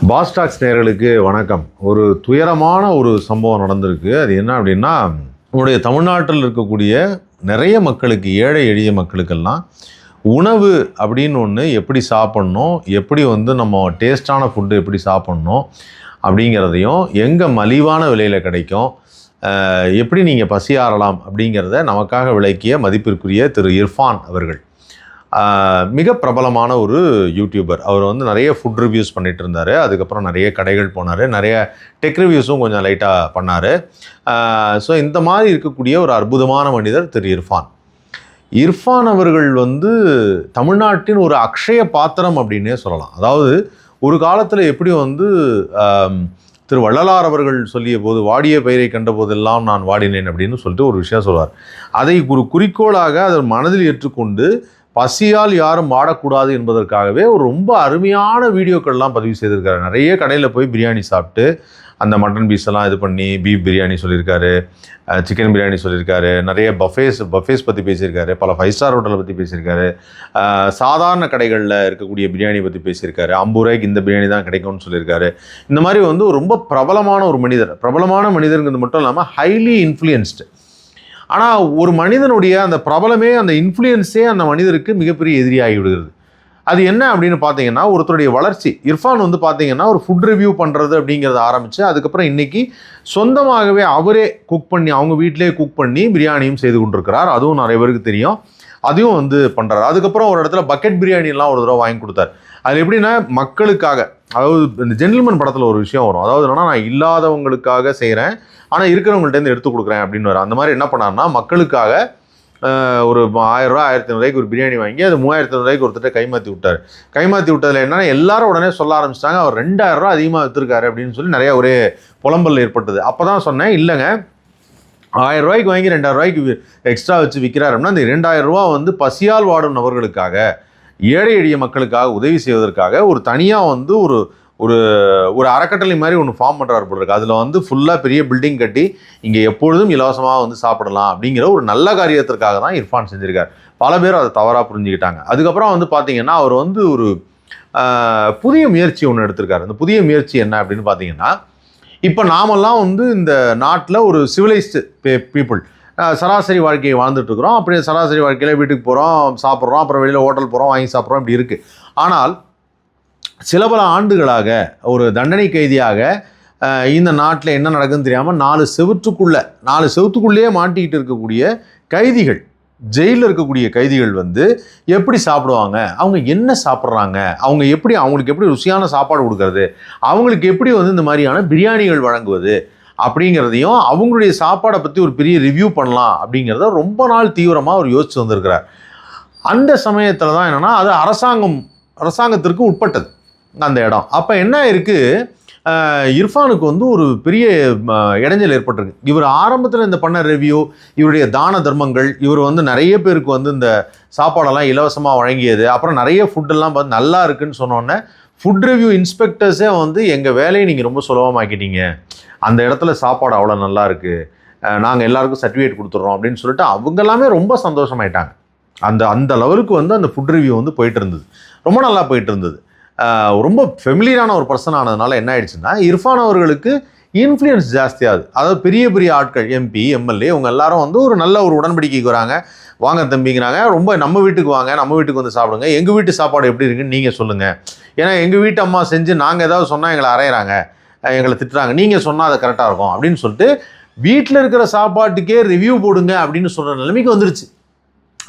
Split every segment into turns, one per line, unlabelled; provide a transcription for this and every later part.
Pass tax நேயர்களுக்கு வணக்கம். ஒரு துயரமான ஒரு சம்பவம் நடந்திருக்கு. அது என்ன அப்படின்னா, நம்முடைய தமிழ்நாட்டில் இருக்கக்கூடிய நிறைய மக்களுக்கு, ஏழை எளிய மக்களுக்கெல்லாம் உணவு அப்படின்னு ஒன்று எப்படி சாப்பிட்ணும், எப்படி நம்ம டேஸ்டான ஃபுட்டு எப்படி சாப்பிட்ணும் அப்படிங்கிறதையும், எங்கே மலிவான விலையில் கிடைக்கும், எப்படி நீங்கள் பசியாறலாம் அப்படிங்கிறத நமக்காக விளக்கிய மதிப்பிற்குரிய திரு இர்ஃபான் அவர்கள். மிக பிரபலமான ஒரு யூடியூபர். அவர் நிறைய ஃபுட் ரிவ்யூஸ் பண்ணிகிட்டு இருந்தார். அதுக்கப்புறம் நிறைய கடைகள் போனார், நிறைய டெக் ரிவ்யூஸும் கொஞ்சம் லைட்டாக பண்ணார். ஸோ இந்த மாதிரி இருக்கக்கூடிய ஒரு அற்புதமான மனிதர் திரு இர்ஃபான். இர்ஃபான் அவர்கள் தமிழ்நாட்டின் ஒரு அக்ஷய பாத்திரம் அப்படின்னே சொல்லலாம். அதாவது ஒரு காலத்தில் எப்படி திரு வள்ளலார் அவர்கள் சொல்லிய போது, வாடிய பயிரை கண்ட போதெல்லாம் நான் வாடினேன் அப்படின்னு சொல்லிட்டு ஒரு விஷயம் சொல்வார். அதை ஒரு குறிக்கோளாக அதை மனதில் ஏற்றுக்கொண்டு பசியால் யாரும் வாடக்கூடாது என்பதற்காகவே ஒரு ரொம்ப அருமையான வீடியோக்கள்லாம் பதிவு செய்திருக்காரு. நிறைய கடையில் போய் பிரியாணி சாப்பிட்டு அந்த மட்டன் பீஸ் எல்லாம் இது பண்ணி பீஃப் பிரியாணி சொல்லியிருக்காரு, சிக்கன் பிரியாணி சொல்லியிருக்காரு, நிறைய பஃபேஸ் பற்றி பேசியிருக்காரு, பல 5 ஸ்டார் ஹோட்டலை பற்றி பேசியிருக்காரு, சாதாரண கடைகளில் இருக்கக்கூடிய பிரியாணி பற்றி பேசியிருக்காரு, 50 ரூபாய்க்கு இந்த பிரியாணி தான் கிடைக்கும்னு சொல்லியிருக்காரு. இந்த மாதிரி ரொம்ப பிரபலமான ஒரு மனிதர். பிரபலமான மனிதருங்கிறது மட்டும் இல்லாமல் ஹைலி இன்ஃப்ளூயன்ஸ்டு. ஆனால் ஒரு மனிதனுடைய அந்த பிரபலமே, அந்த இன்ஃப்ளூயன்ஸே அந்த மனிதருக்கு மிகப்பெரிய எதிரியாகி விடுகிறது. அது என்ன அப்படின்னு பார்த்தீங்கன்னா, ஒருத்தருடைய வளர்ச்சி. இர்ஃபான் பார்த்தீங்கன்னா ஒரு ஃபுட் ரிவ்யூ பண்ணுறது அப்படிங்கிறத ஆரம்பித்து, அதுக்கப்புறம் இன்றைக்கி சொந்தமாகவே அவரே குக் பண்ணி, அவங்க வீட்டிலே குக் பண்ணி பிரியாணியும் செய்து கொண்டிருக்கிறார். அதுவும் நிறைய பேருக்கு தெரியும். அதையும் பண்ணுறாரு. அதுக்கப்புறம் ஒரு இடத்துல பக்கெட் பிரியாணிலாம் ஒரு தடவை வாங்கி கொடுத்தார். அது எப்படின்னா, மக்களுக்காக, அதாவது இந்த ஜென்டில்மேன் படத்தில் ஒரு விஷயம் வரும். அதாவது என்னன்னா, நான் இல்லாதவங்களுக்காக செய்கிறேன், ஆனால் இருக்கிறவங்கள்ட்டேருந்து எடுத்து கொடுக்குறேன் அப்படின்னு வரும். அந்த மாதிரி என்ன பண்ணார்னா, மக்களுக்காக ஒரு 1000 ரூபா 1500 ரூபாய்க்கு ஒரு பிரியாணி வாங்கி அது 3500 ரூபாய்க்கு ஒருத்தர் கைமாற்றி விட்டார். கைமாற்றி விட்டதில் என்னன்னா, எல்லாரும் உடனே சொல்ல ஆரம்பிச்சிட்டாங்க, அவர் 2000 ரூபா அதிகமாக விற்றுருக்காரு அப்படின்னு சொல்லி நிறையா ஒரே புலம்பல் ஏற்பட்டது. அப்போ தான் சொன்னேன், இல்லைங்க, 1000 ரூபாய்க்கு வாங்கி 2000 ரூபாய்க்கு எக்ஸ்ட்ரா வச்சு விற்கிறார் அப்படின்னா, அந்த 2000 ரூபா பசியால் வாடும் நபர்களுக்காக, ஏழை எளிய மக்களுக்காக உதவி செய்வதற்காக ஒரு தனியாக ஒரு ஒரு ஒரு அறக்கட்டளை மாதிரி ஒன்று ஃபார்ம் பண்ணுறாரு போல இருக்கு. அதில் ஃபுல்லாக பெரிய பில்டிங் கட்டி இங்கே எப்பொழுதும் இலவசமாக சாப்பிடலாம் அப்படிங்கிற ஒரு நல்ல காரியத்திற்காக தான் இர்ஃபான் செஞ்சுருக்கார். பல பேர் அதை தவறாக புரிஞ்சுக்கிட்டாங்க. அதுக்கப்புறம் பார்த்தீங்கன்னா, அவர் ஒரு புதிய முயற்சி ஒன்று எடுத்திருக்காரு. அந்த புதிய முயற்சி என்ன அப்படின்னு பார்த்தீங்கன்னா, இப்போ நாமெல்லாம் இந்த நாட்டில் ஒரு சிவிலைஸ்டு பீப்புள், சராசரி வாழ்க்கையை வாழ்ந்துட்டுருக்குறோம். அப்படியே சராசரி வாழ்க்கையில் வீட்டுக்கு போகிறோம், சாப்பிட்றோம், அப்புறம் வெளியில் ஹோட்டல் போகிறோம், வாங்கி சாப்பிட்றோம், இப்படி இருக்குது. ஆனால் சில பல ஆண்டுகளாக ஒரு தண்டனை கைதியாக இந்த நாட்டில் என்ன நடக்குதுன்னு தெரியாமல் 4 செவத்துக்குள்ளேயே மாட்டிக்கிட்டு இருக்கக்கூடிய கைதிகள், ஜெயிலில் இருக்கக்கூடிய கைதிகள் எப்படி சாப்பிடுவாங்க, அவங்க என்ன சாப்பிட்றாங்க, அவங்களுக்கு எப்படி ருசியான சாப்பாடு கொடுக்கறது, அவங்களுக்கு எப்படி இந்த மாதிரியான பிரியாணிகள் வழங்குவது அப்படிங்கிறதையும், அவங்களுடைய சாப்பாடை பற்றி ஒரு பெரிய ரிவ்யூ பண்ணலாம் அப்படிங்கிறத ரொம்ப நாள் தீவிரமாக அவர் யோசிச்சு வந்திருக்கிறார். அந்த சமயத்தில் தான் என்னென்னா, அது அரசாங்கத்திற்கு உட்பட்டது அந்த இடம். அப்போ என்ன இருக்குது, இர்ஃபானுக்கு ஒரு பெரிய இடைஞ்சல் ஏற்பட்டிருக்கு. இவர் ஆரம்பத்தில் இந்த பண்ண ரிவ்யூ, இவருடைய தான தர்மங்கள், இவர் நிறைய பேருக்கு இந்த சாப்பாடெல்லாம் இலவசமாக வழங்கியது, அப்புறம் நிறைய ஃபுட்டெல்லாம் நல்லா இருக்குன்னு சொன்னோன்னே ஃபுட் ரிவ்யூ இன்ஸ்பெக்டர்ஸே எங்கள் வேலையை நீங்கள் ரொம்ப சுலபமாக்கிட்டீங்க, அந்த இடத்துல சாப்பாடு அவ்வளோ நல்லா இருக்குது, நாங்கள் எல்லாருக்கும் சர்டிஃபிகேட் கொடுத்துட்றோம் அப்படின்னு சொல்லிட்டு அவங்க எல்லாமே ரொம்ப சந்தோஷமாயிட்டாங்க. அந்த லெவலுக்கு அந்த ஃபுட் ரிவ்யூ போயிட்டு இருந்தது, ரொம்ப நல்லா போயிட்டு இருந்தது. ரொம்ப ஃபெமிலியரான ஒரு பர்சன் ஆனதுனால என்ன ஆயிடுச்சுன்னா, இர்ஃபான் அவர்களுக்கு இன்ஃப்ளூயன்ஸ் ஜாஸ்தியாகுது. அதாவது பெரிய பெரிய ஆட்கள், எம்பி, எம்எல்ஏ, இவங்க எல்லாரும் ஒரு நல்ல ஒரு உடன்படிக்கைக்கு வராங்க. வாங்க தம்பிங்கிறாங்க, ரொம்ப நம்ம வீட்டுக்கு வாங்க, நம்ம வீட்டுக்கு சாப்பிடுங்க, எங்கள் வீட்டு சாப்பாடு எப்படி இருக்குன்னு நீங்கள் சொல்லுங்கள், ஏன்னா எங்கள் வீட்டு அம்மா செஞ்சு நாங்கள் ஏதாவது சொன்னால் எங்களை அரைகிறாங்க, எங்களை திட்டுறாங்க, நீங்கள் சொன்னால் அது கரெக்டாக இருக்கும் அப்படின்னு சொல்லிட்டு வீட்டில் இருக்கிற சாப்பாட்டுக்கே ரிவ்யூ போடுங்க அப்படின்னு சொல்கிற நிலைமைக்கு வந்துருச்சு.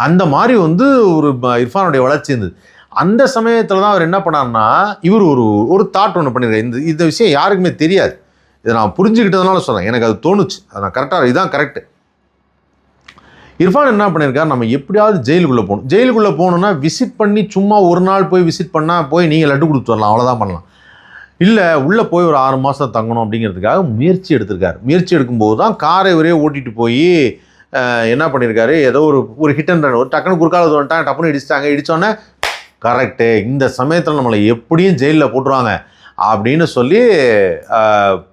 அந்த மாதிரி ஒரு இர்ஃபானுடைய வளர்ச்சி இருந்தது. அந்த சமயத்தில் தான் அவர் என்ன பண்ணார்னா, இவர் ஒரு தாட் ஒன்று பண்ணியிருக்காரு. இந்த விஷயம் யாருக்குமே தெரியாது, இதை நான் புரிஞ்சுக்கிட்டதுனால சொல்கிறேன், எனக்கு அது தோணுச்சு, அது நான் கரெக்டாக, இதுதான் கரெக்டு. இர்ஃபான் என்ன பண்ணியிருக்கார், நம்ம எப்படியாவது ஜெயிலுக்குள்ளே போகணுன்னா விசிட் பண்ணி, சும்மா ஒரு நாள் போய் விசிட் பண்ணால் போய் நீங்கள் லட்டு கொடுத்து வரலாம், அவ்வளோதான் பண்ணலாம். இல்லை, உள்ளே போய் ஒரு 6 மாதம் தங்கணும் அப்படிங்கிறதுக்காக முயற்சி எடுத்திருக்காரு. முயற்சி எடுக்கும்போது தான் காரை இவரே ஓட்டிகிட்டு போய் என்ன பண்ணியிருக்காரு, ஏதோ ஒரு ஹிட் அண்ட் ரன், ஒரு டக்குன்னு குறுக்கால வந்துட்டாங்க, டப்புன்னு இடித்தோன்னே கரெக்டு, இந்த சமயத்தில் நம்மளை எப்படியும் ஜெயிலில் போட்டுருவாங்க அப்படின்னு சொல்லி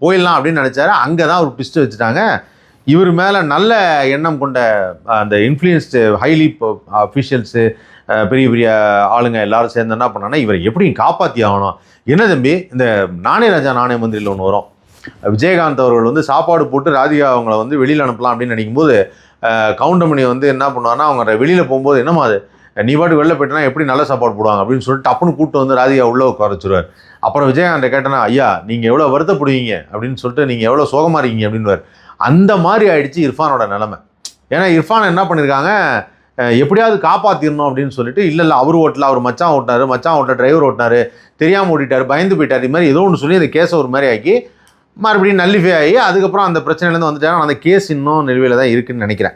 போயிடலாம் அப்படின்னு நினச்சாரு. அங்கே தான் ஒரு ட்விஸ்ட் வச்சுட்டாங்க. இவர் மேலே நல்ல எண்ணம் கொண்ட அந்த இன்ஃப்ளூயன்ஸ்டு ஹைலி அஃபிஷியல்ஸு, பெரிய பெரிய ஆளுங்க எல்லாரும் சேர்ந்து என்ன பண்ணாங்கன்னா இவரை எப்படி காப்பாற்றி ஆகணும். என்ன தம்பி, இந்த நானே ராஜா நானே மந்திரியில் ஒன்று வரும். விஜயகாந்த் அவர்கள் வந்து சாப்பாடு போட்டு ராதிகா அவங்கள வந்து வெளியில் அனுப்பலாம் அப்படின்னு நினைக்கும்போது கவுண்டமணி வந்து என்ன பண்ணுவாங்கன்னா, அவங்க வெளியில் போகும்போது என்னமா அது நீ பாட்டு வெளில போயிட்டனா எப்படி நல்ல சாப்பாடு போடுவாங்க அப்படின்னு சொல்லிட்டு டப்புன்னு கூப்பிட்டு வந்து ராதிகா உள்ளே உட்கார வச்சுருவார். அப்புறம் விஜயகாந்தை கேட்டேன்னா, ஐயா நீங்கள் எவ்வளோ வருத்தப்படுவீங்க அப்படின்னு சொல்லிட்டு நீங்கள் எவ்வளோ சோகமாக இருக்கீங்க அப்படின்வார். அந்த மாதிரி ஆயிடுச்சு இர்ஃபானோட நிலைமை. ஏன்னா இர்ஃபான் என்ன பண்ணியிருக்காங்க, எப்படியாவது காப்பாற்றிடணும் அப்படின்னு சொல்லிட்டு இல்லை அவர் ஓட்டல, அவர் மச்சான் ஓட்டினார், டிரைவர் ஓட்டினார், தெரியாமல் ஓட்டிட்டார், பயந்து போயிட்டார், இது மாதிரி ஏதோ ஒன்று சொல்லி அந்த கேஸை ஒரு மாதிரி ஆக்கி மறுபடியும் நல்லிஃபை ஆகி அதுக்கப்புறம் அந்த பிரச்சனையிலேருந்து வந்துட்டாங்க. அந்த கேஸ் இன்னும் நிலுவையில் தான் இருக்குதுன்னு நினைக்கிறேன்.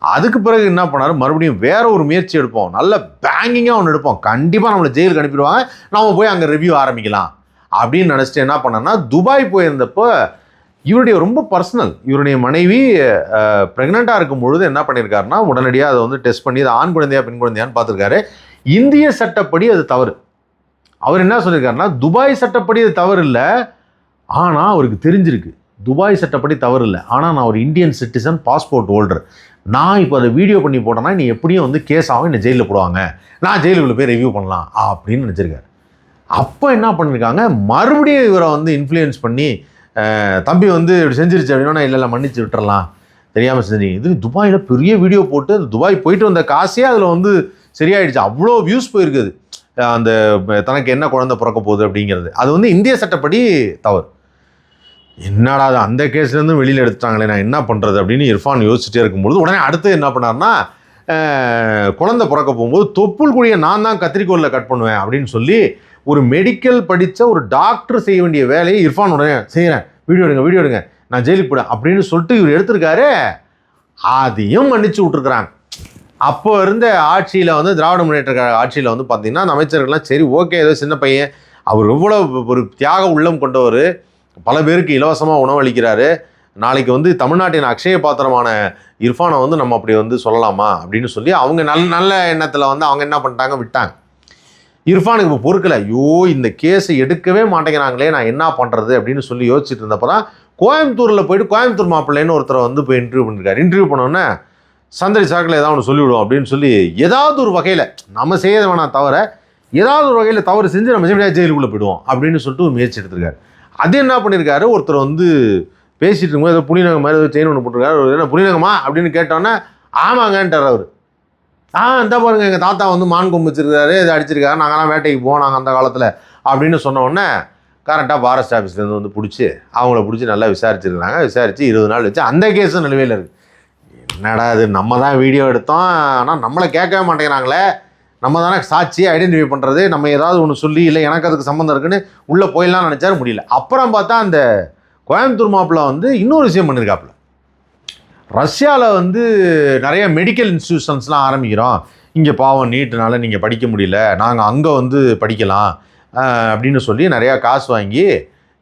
அதுக்கு பிறகு என்ன பண்ணார், மறுபடியும் வேற ஒரு முயற்சி எடுப்போம், நல்ல பேங்கிங்காக ஒன்று எடுப்போம், கண்டிப்பாக நம்மளை ஜெயிலுக்கு அனுப்பிடுவாங்க, நம்ம போய் அங்கே ரிவ்யூ ஆரம்பிக்கலாம் அப்படின்னு நினச்சிட்டு என்ன பண்ணேன்னா, துபாய் போயிருந்தப்போ இவருடைய ரொம்ப பர்சனல், இவருடைய மனைவி ப்ரெக்னெண்ட்டாக இருக்கும் பொழுது என்ன பண்ணியிருக்காருன்னா, உடனடியாக அதை வந்து டெஸ்ட் பண்ணி அது ஆண் குழந்தையா பெண் குழந்தையான்னு பார்த்துருக்காரு. இந்திய சட்டப்படி அது தவறு. அவர் என்ன சொல்லியிருக்காருன்னா, துபாய் சட்டப்படி அது தவறு இல்லை, ஆனால் அவருக்கு தெரிஞ்சிருக்கு துபாய் சட்டப்படி தவறு இல்லை, ஆனால் நான் ஒரு இந்தியன் சிட்டிசன், பாஸ்போர்ட் ஹோல்டர், நான் இப்போ அதை வீடியோ பண்ணி போட்டேன்னா நீ எப்படியும் வந்து கேஸ் ஆகும், என்னை ஜெயிலில் போடுவாங்க, நான் ஜெயிலுக்குள்ளே போய் ரிவ்யூ பண்ணலாம் அப்படின்னு நினச்சிருக்காரு. அப்போ என்ன பண்ணியிருக்காங்க, மறுபடியும் இவரை வந்து இன்ஃப்ளூயன்ஸ் பண்ணி தம்பி வந்து இப்படி செஞ்சிருச்சு அப்படின்னா இல்லை மன்னிச்சு விட்டுறலாம், தெரியாமல் செஞ்சீங்க, இது துபாயில் பெரிய வீடியோ போட்டு அந்த துபாய் போயிட்டு வந்த காசே அதில் வந்து சரியாயிடுச்சு, அவ்வளோ வியூஸ் போயிருக்குது, அந்த தனக்கு என்ன குழந்தை பிறக்க போகுது அப்படிங்கிறது. அது வந்து இந்திய சட்டப்படி தவறு. என்னடா அது அந்த கேஸ்லேருந்து வெளியில் எடுத்துட்டாங்களே, நான் என்ன பண்ணுறது அப்படின்னு இர்ஃபான் யோசிச்சுட்டே இருக்கும்பொழுது உடனே அடுத்து என்ன பண்ணார்னா, குழந்தை பிறக்க போகும்போது தொப்புள் குழியை நான் தான் கத்திரிக்கோலில் கட் பண்ணுவேன் அப்படின்னு சொல்லி ஒரு மெடிக்கல் படித்த ஒரு டாக்டர் செய்ய வேண்டிய வேலையை இர்ஃபான் உடனே செய்கிறேன், வீடியோ எடுங்க நான் ஜெயிலுக்கு போட அப்படின்னு சொல்லிட்டு இவர் எடுத்திருக்காரு. அதையும் மன்னிச்சு விட்டுருக்குறாங்க. அப்போ இருந்த ஆட்சியில் வந்து திராவிட முன்னேற்ற ஆட்சியில் வந்து பார்த்திங்கன்னா அந்த அமைச்சர்கள்லாம் சரி ஓகே ஏதோ சின்ன பையன், அவர் எவ்வளோ ஒரு தியாக உள்ளம் கொண்டவர், பல பேருக்கு இலவசமாக உணவளிக்கிறாரு, நாளைக்கு வந்து தமிழ்நாட்டின் அக்ஷய பாத்திரமான இர்ஃபானை வந்து நம்ம அப்படி வந்து சொல்லலாமா அப்படின்னு சொல்லி அவங்க நல்ல எண்ணத்தில் வந்து அவங்க என்ன பண்ணிட்டாங்க, விட்டாங்க. இர்ஃபானுக்கு இப்போ பொறுக்கலை, ஐயோ இந்த கேஸை எடுக்கவே மாட்டேங்கிறாங்களே, நான் என்ன பண்ணுறது அப்படின்னு சொல்லி யோசிச்சுட்டு இருந்தப்போ தான் கோயம்புத்தூரில் போயிட்டு கோயம்புத்தூர் மாப்பிள்ளைன்னு ஒருத்தரை வந்து போய் இன்டர்வியூ பண்ணியிருக்காரு. இன்டர்வியூ பண்ணோன்னே சந்தடி சாக்கில் ஏதாவது ஒன்று சொல்லிவிடுவோம் அப்படின்னு சொல்லி ஏதாவது ஒரு வகையில் நம்ம செய்ய வேணாம் தவிர ஏதாவது ஒரு வகையில் தவறு செஞ்சு நம்ம எப்படியா ஜெயிலுக்குள்ளே போயிடுவோம் அப்படின்னு சொல்லிட்டு ஒரு முயற்சி எடுத்திருக்காரு. அது என்ன பண்ணியிருக்காரு, ஒருத்தர் வந்து பேசிகிட்டு இருக்கும்போது ஏதோ புனிநகம் மாதிரி ஏதோ செயின் ஒன்று போட்டிருக்காரு, என்ன புனிநகமா அப்படின்னு கேட்டோன்னே ஆமாங்கன்ட்டார் அவர். இந்த பாருங்க எங்கள் தாத்தா வந்து மான் கொம்பு வச்சிருக்காரு, இதை அடிச்சிருக்காரு, நாங்கள்லாம் வேட்டைக்கு போனாங்க அந்த காலத்தில் அப்படின்னு சொன்ன உடனே கரெக்டாக ஃபாரஸ்ட் ஆஃபீஸ்லேருந்து வந்து அவங்கள பிடிச்சி நல்லா விசாரிச்சிருக்காங்க. விசாரித்து 20 நாள் வச்சு அந்த கேஸும் நிலுவையில் இருக்குது. என்னடா இது, நம்ம தான் வீடியோ எடுத்தோம் ஆனால் நம்மளை கேட்கவே மாட்டேங்கிறாங்களே, நம்ம தானே சாட்சி ஐடென்டிஃபை பண்ணுறது, நம்ம ஏதாவது ஒன்று சொல்லி இல்லை எனக்கு அதுக்கு சம்மந்தம் இருக்குன்னு உள்ளே போயிடலாம்னு நினச்சாரு, முடியல. அப்புறம் பார்த்தா அந்த கோயம்புத்தூர் மாப்பிள்ள வந்து இன்னொரு விஷயம் பண்ணியிருக்காப்புல, ரஷ்யாவில் வந்து நிறைய மெடிக்கல் இன்ஸ்டியூஷன்ஸ்லாம் ஆரம்பிக்கிறோம், இங்கே பாவம் நீட்டுனால நீங்கள் படிக்க முடியல, நாங்கள் அங்கே வந்து படிக்கலாம் அப்படின்னு சொல்லி நிறையா காசு வாங்கி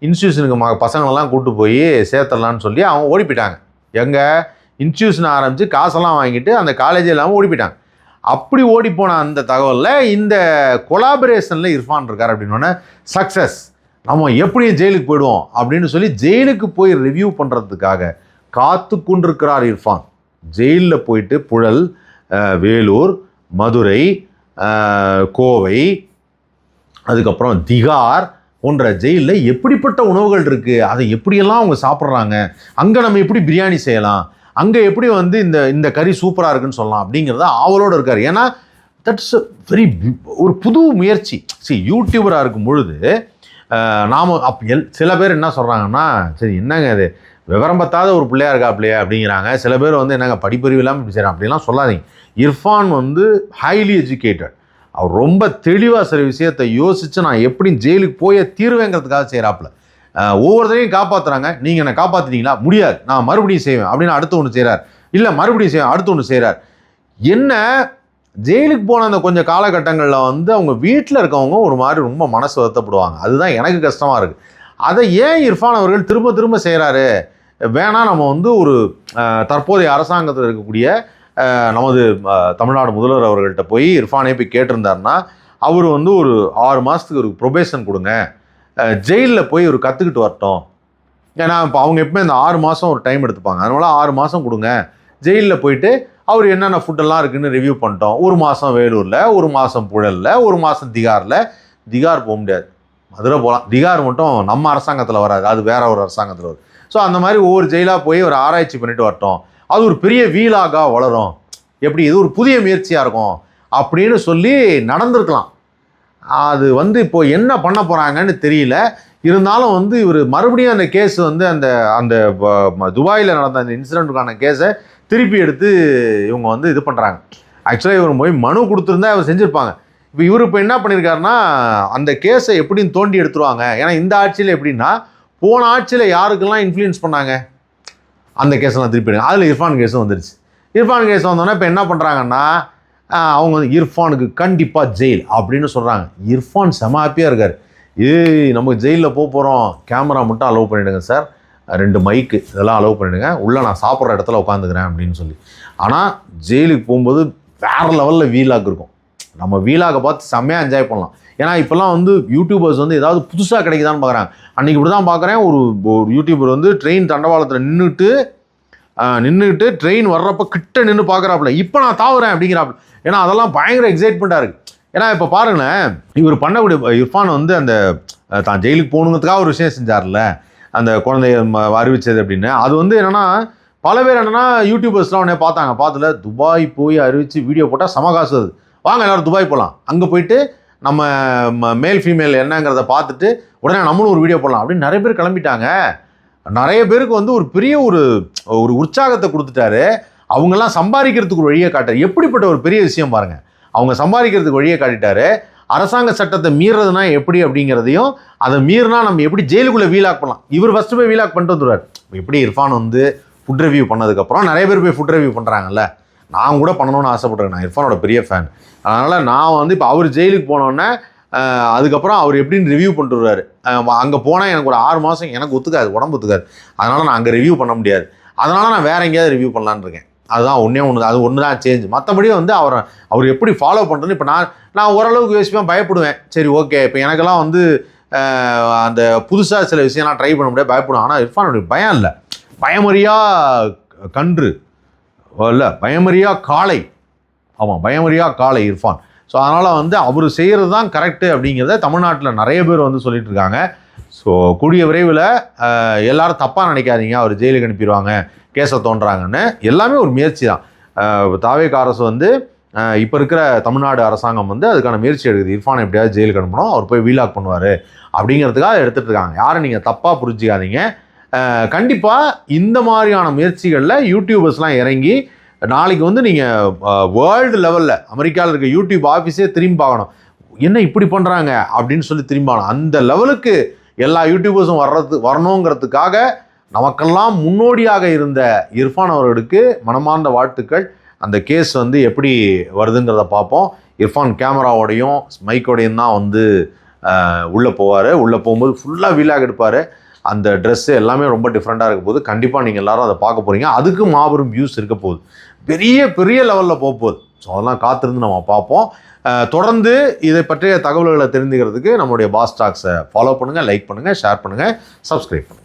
இன்ஸ்டியூஷனுக்கு பசங்களெல்லாம் கூப்பிட்டு போய் சேர்த்துடலான்னு சொல்லி அவங்க ஓடி போயிட்டாங்க. எங்கள் இன்ஸ்டியூஷன் ஆரம்பித்து காசெல்லாம் வாங்கிட்டு அந்த காலேஜ் இல்லாமல் ஓடி போயிட்டாங்க. அப்படி ஓடி போன அந்த தகவலில் இந்த கொலாபரேஷனில் இர்ஃபான் இருக்கார் அப்படின்னோடனே சக்ஸஸ், நம்ம எப்படியும் ஜெயிலுக்கு போயிடுவோம் அப்படின்னு சொல்லி ஜெயிலுக்கு போய் ரிவ்யூ பண்ணுறதுக்காக காத்து கொண்டிருக்கிறார் இர்ஃபான். ஜெயிலில் போயிட்டு புழல், வேலூர், மதுரை, கோவை, அதுக்கப்புறம் திகார் போன்ற ஜெயிலில் எப்படிப்பட்ட உணவுகள் இருக்குது, அதை எப்படியெல்லாம் அவங்க சாப்பிட்றாங்க, அங்கே நம்ம எப்படி பிரியாணி செய்யலாம், அங்கே எப்படி வந்து இந்த கறி சூப்பராக இருக்குன்னு சொல்லலாம் அப்படிங்கிறத ஆவலோடு இருக்கார். ஏன்னா தட்ஸ் வெரி ஒரு புது முயற்சி. யூடியூபராக இருக்கும் பொழுது நாம் சில பேர் என்ன சொல்கிறாங்கன்னா, சரி என்னங்க அது விவரம் பத்தாத ஒரு பிள்ளையா இருக்காப்லையே அப்படிங்கிறாங்க. சில பேர் வந்து என்னங்க படிப்பறிவு இல்லாமல் இப்படி செய்கிறான் அப்படிலாம் சொல்லாதீங்க. இர்ஃபான் வந்து ஹைலி எஜுகேட்டட், அவர் ரொம்ப தெளிவாக சில விஷயத்தை யோசித்து நான் எப்படி ஜெயிலுக்கு போய் தீர்வேங்கிறதுக்காக செய்கிறாப்புல. ஒவ்வொருத்தரையும் காப்பாற்றுறாங்க, நீங்கள் என்னை காப்பாற்றிட்டீங்களா, முடியாது, நான் மறுபடியும் செய்வேன் அப்படின்னு அடுத்து ஒன்று செய்கிறார், இல்லை மறுபடியும் செய்வேன் அடுத்து ஒன்று செய்கிறார். என்ன ஜெயிலுக்கு போன அந்த கொஞ்சம் காலகட்டங்களில் வந்து அவங்க வீட்டில் இருக்கவங்க ஒரு மாதிரி ரொம்ப மனசு வருத்தப்படுவாங்க. அதுதான் எனக்கு கஷ்டமாக இருக்குது. அதை ஏன் இர்ஃபான் அவர்கள் திரும்ப திரும்ப செய்கிறாரு, வேணால் நம்ம வந்து ஒரு தற்போதைய அரசாங்கத்தில் இருக்கக்கூடிய நமது தமிழ்நாடு முதல்வர் அவர்கள்ட்ட போய் இர்ஃபானே போய் கேட்டிருந்தாருன்னா அவர் வந்து ஒரு 6 மாதத்துக்கு ஒரு ப்ரொபேஷன் கொடுங்க, ஜெயிலில் போய் ஒரு கற்றுக்கிட்டு வரட்டும். ஏன்னா இப்போ அவங்க எப்பவுமே இந்த 6 மாதம் ஒரு டைம் எடுத்துப்பாங்க, அதனால 6 மாதம் கொடுங்க, ஜெயிலில் போயிட்டு அவர் என்னென்ன ஃபுட்டெல்லாம் இருக்குன்னு ரிவ்யூ பண்ணிட்டோம். ஒரு மாதம் வேலூரில், ஒரு மாதம் புழலில், ஒரு மாதம் திகாரில். திகார் போக முடியாது, மதுரை போகலாம். திகார் மட்டும் நம்ம அரசாங்கத்தில் வராது, அது வேற ஒரு அரசாங்கத்தில் வரும். ஸோ அந்த மாதிரி ஒவ்வொரு ஜெயிலாக போய் ஒரு ஆராய்ச்சி பண்ணிட்டு வரட்டும், அது ஒரு பெரிய வீலாக வளரும், எப்படி இது ஒரு புதிய முயற்சியாக இருக்கும் அப்படின்னு சொல்லி நடந்திருக்கலாம். அது இப்போ என்ன பண்ண போகிறாங்கன்னு தெரியல. இருந்தாலும் இவர் மறுபடியும் அந்த கேஸ் அந்த அந்த துபாயில் நடந்த அந்த இன்சிடெண்ட்டுக்கான கேஸை திருப்பி எடுத்து இவங்க இது பண்ணுறாங்க. ஆக்சுவலாக இவர் போய் மனு கொடுத்துருந்தா இவர் செஞ்சுருப்பாங்க. இப்போ என்ன பண்ணியிருக்காருன்னா, அந்த கேஸை எப்படின்னு தோண்டி எடுத்துருவாங்க. ஏன்னா இந்த ஆட்சியில் எப்படின்னா, போன ஆட்சியில் யாருக்கெல்லாம் இன்ஃப்ளூயன்ஸ் பண்ணாங்க அந்த கேஸெல்லாம் திருப்பி எடுங்க. அதில் இர்ஃபான் கேஸும் வந்துருச்சு. இர்ஃபான் கேஸ் வந்தோன்னா இப்போ என்ன பண்ணுறாங்கன்னா, அவங்க இர்ஃபானுக்கு கண்டிப்பாக ஜெயில் அப்படின்னு சொல்கிறாங்க. இர்ஃபான் செம ஹாப்பியாக இருக்கார். நமக்கு ஜெயிலில் போகிறோம், கேமரா மட்டும் அலோவ் பண்ணிவிடுங்க சார், 2 மைக்கு இதெல்லாம் அலோவ் பண்ணிவிடுங்க, உள்ளே நான் சாப்பிட்ற இடத்துல உட்காந்துக்கிறேன் அப்படின்னு சொல்லி. ஆனால் ஜெயிலுக்கு போகும்போது வேறு லெவலில் வீலாக் இருக்கும். நம்ம வீலாக பார்த்து செம்மையாக என்ஜாய் பண்ணலாம். ஏன்னா இப்போல்லாம் யூடியூபர்ஸ் ஏதாவது புதுசாக கிடைக்குதான்னு பார்க்குறாங்க. அன்றைக்கி இப்படி தான் பார்க்குறேன், ஒரு யூடியூபர் ட்ரெயின் தண்டவாளத்தில் நின்றுட்டு ட்ரெயின் வர்றப்போ கிட்ட நின்று பார்க்குறாப்புல, இப்போ நான் தாவுறேன் அப்படிங்கிறாப்புல. ஏன்னா அதெல்லாம் பயங்கர எக்ஸைட்மெண்ட்டாக இருக்குது. ஏன்னா இப்போ பாருங்களேன், இவர் பண்ணக்கூடிய இர்ஃபான் அந்த தான் ஜெயிலுக்கு போகணுங்கிறதுக்காக ஒரு விஷயம் செஞ்சார்ல, அந்த குழந்தைய அறிவிச்சது அப்படின்னு. அது என்னென்னா, பல பேர் என்னென்னா யூடியூபர்ஸ்லாம் உடனே பார்த்துல துபாய் போய் அறிவித்து வீடியோ போட்டால் செம காசு, அது வாங்க எல்லோரும் துபாய் போகலாம், அங்கே போயிட்டு நம்ம மேல் ஃபீமேல் என்னங்கிறத பார்த்துட்டு உடனே நம்மளும் ஒரு வீடியோ போடலாம் அப்படின்னு நிறைய பேர் கிளம்பிட்டாங்க. நிறைய பேருக்கு ஒரு பெரிய ஒரு உற்சாகத்தை கொடுத்துட்டாரு. அவங்கெல்லாம் சம்பாதிக்கிறதுக்கு ஒரு வழியை காட்டார். எப்படிப்பட்ட ஒரு பெரிய விஷயம் பாருங்கள். அவங்க சம்பாதிக்கிறதுக்கு வழியை காட்டிட்டாரு. அரசாங்க சட்டத்தை மீறதுனா எப்படி அப்படிங்கிறதையும், அதை மீறினா நம்ம எப்படி ஜெயிலுக்குள்ளே வீலாக் பண்ணலாம், இவர் ஃபஸ்ட்டு போய் வீலாக் பண்ணிட்டு வந்துடுவார். எப்படி இர்ஃபான் ஃபுட் ரிவ்யூ பண்ணதுக்கப்புறம் நிறைய பேர் போய் ஃபுட் ரிவ்யூ பண்ணுறாங்கல்ல, நான் கூட பண்ணணும்னு ஆசைப்பட்றேன். நான் இர்ஃபானோட பெரிய ஃபேன். அதனால் நான் இப்போ அவர் ஜெயிலுக்கு போனோடனே அதுக்கப்புறம் அவர் எப்படின்னு ரிவ்யூ பண்ணிட்டு வருவார். அங்கே போனால் எனக்கு ஒரு 6 மாதம் எனக்கு ஒத்துக்காது, உடம்பு ஒத்துக்காது. அதனால் நான் அங்கே ரிவ்யூ பண்ண முடியாது. அதனால் நான் வேறு எங்கேயாவது ரிவ்யூ பண்ணலான்னு இருக்கேன். அதுதான் ஒன்று, அது ஒன்று தான் சேஞ்ச். மற்றபடி அவர் எப்படி ஃபாலோ பண்ணுறதுன்னு இப்போ நான் ஓரளவுக்கு யோசிப்பேன், பயப்படுவேன். சரி ஓகே, இப்போ எனக்கெல்லாம் அந்த புதுசாக சில விஷயம்லாம் ட்ரை பண்ண முடியாது, பயப்படுவேன். ஆனால் இர்ஃபானுடைய பயம் இல்லை, பயமறியா கன்று இல்லை, பயமறியா காளை. ஆமாம், பயமறியா காளை இர்ஃபான். ஸோ அதனால் அவர் செய்கிறது தான் கரெக்டு அப்படிங்கிறத தமிழ்நாட்டில் நிறைய பேர் சொல்லிட்டு இருக்காங்க. ஸோ கூடிய விரைவில் எல்லாரும் தப்பாக நினைக்காதீங்க, அவர் ஜெயிலுக்கு அனுப்பிடுவாங்க, கேஸை தோன்றாங்கன்னு. எல்லாமே ஒரு முயற்சி தான். தாவேக அரசு இப்போ இருக்கிற தமிழ்நாடு அரசாங்கம் அதுக்கான முயற்சி எடுக்குது. இர்ஃபானை எப்படியாவது ஜெயிலுக்கு அனுப்பணும், அவர் போய் வீலாக் பண்ணுவார் அப்படிங்கிறதுக்காக எடுத்துகிட்டு இருக்காங்க. யாரும் நீங்கள் தப்பாக புரிஞ்சிக்காதீங்க. கண்டிப்பாக இந்த மாதிரியான முயற்சிகளில் யூடியூபர்ஸ்லாம் இறங்கி நாளைக்கு நீங்கள் வேர்ல்டு லெவலில் அமெரிக்காவில் இருக்க யூடியூப் ஆஃபீஸே திரும்பி பார்க்கணும், என்ன இப்படி பண்ணுறாங்க அப்படின்னு சொல்லி திரும்பி பார்க்கணும். அந்த லெவலுக்கு எல்லா யூடியூபர்ஸும் வரணுங்கிறதுக்காக நமக்கெல்லாம் முன்னோடியாக இருந்த இர்ஃபான் அவர்களுக்கு மனமார்ந்த வாழ்த்துக்கள். அந்த கேஸ் எப்படி வருதுங்கிறத பார்ப்போம். இர்ஃபான் கேமராவோடையும் மைக்கோடையும் தான் உள்ளே போவார். உள்ளே போகும்போது ஃபுல்லாக வீலாக எடுப்பார். அந்த ட்ரெஸ்ஸு எல்லாமே ரொம்ப டிஃப்ரெண்ட்டாக இருக்க போகுது. கண்டிப்பாக நீங்கள் எல்லோரும் அதை பார்க்க போகிறீங்க. அதுக்கு மாபெரும் வியூஸ் இருக்க போகுது, பெரிய பெரிய லெவலில் போகுது. ஸோ அதெல்லாம் காத்திருந்து நம்ம பார்ப்போம். தொடர்ந்து இதை பற்றிய தகவல்களை தெரிஞ்சுக்கிறதுக்கு நம்மளுடைய பாஸ் டாக்ஸை ஃபாலோ பண்ணுங்கள், லைக் பண்ணுங்கள், ஷேர் பண்ணுங்கள், சப்ஸ்கிரைப் பண்ணுங்கள்.